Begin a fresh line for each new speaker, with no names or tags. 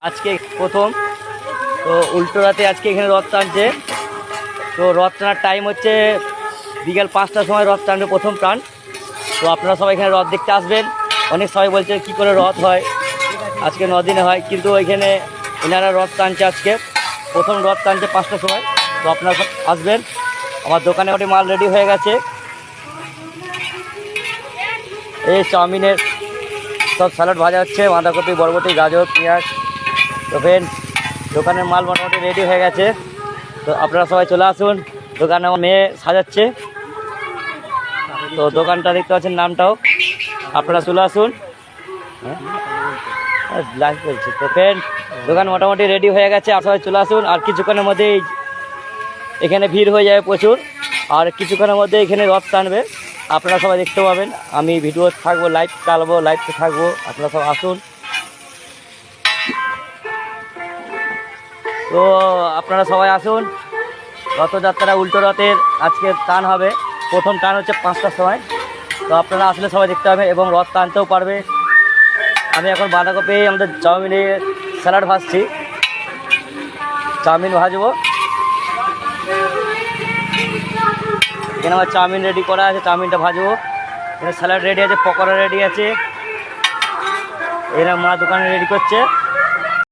আজকে প্রথম তো উল্টোরাতে আজকে এখানে রথ টানছে। তো রথ টানার টাইম হচ্ছে বিকেল 5টার সময় রথ টানবে প্রথম টান। তো আপনারা সবাই এখানে রথ দেখতে আসবেন। অনেক সবাই বলছে কি করে রথ হয়, আজকে 9 দিনে হয়, কিন্তু এখানে এনারা রথ টানছে আজকে প্রথম রথ টানছে 5টার সময়। তো আপনারা সব আসবেন। আমার দোকানে ওটি মাল রেডি হয়ে গেছে। এই চাউমিনের সব স্যালাড ভাজা হচ্ছে, বাঁধাকপি, বরবটি, গাজর, পেঁয়াজ। তো ফ্রেন্ড, দোকানের মাল মোটামুটি রেডি হয়ে গেছে। তো আপনারা সবাই চলে আসুন। দোকানে আমার মেয়ে সাজাচ্ছে। তো দোকানটা দেখতে পাচ্ছেন, নামটাও আপনারা চলে আসুন। লাইভ বলছি। তো ফ্রেন্ড, দোকান মোটামুটি রেডি হয়ে গেছে, আর সবাই চলে আসুন। আর কিছুক্ষণের মধ্যেই এখানে ভিড় হয়ে যাবে প্রচুর। আর কিছুক্ষণের মধ্যে এখানে রথ টানবে, আপনারা সবাই দেখতে পাবেন। আমি ভিডিও থাকবো, লাইভ চালাবো, লাইভতে থাকবো, আপনারা সব আসুন। তো আপনারা সবাই আসুন। রথযাত্রা উল্টো রথের আজকে টান হবে। প্রথম টান হচ্ছে 5টার সময়। তো আপনারা আসলে সবাই দেখতে পাবেন এবং রথ টানতেও পারবে। আমি এখন বাঁধাকপি আমাদের চাউমিনের স্যালাড ভাজছি, চাউমিন ভাজবো। এখানে আমার চাউমিন রেডি করা আছে, চাউমিনটা ভাজবো। এখানে স্যালাড রেডি আছে, পকোড়া রেডি আছে। এরা মা দোকানে রেডি করছে।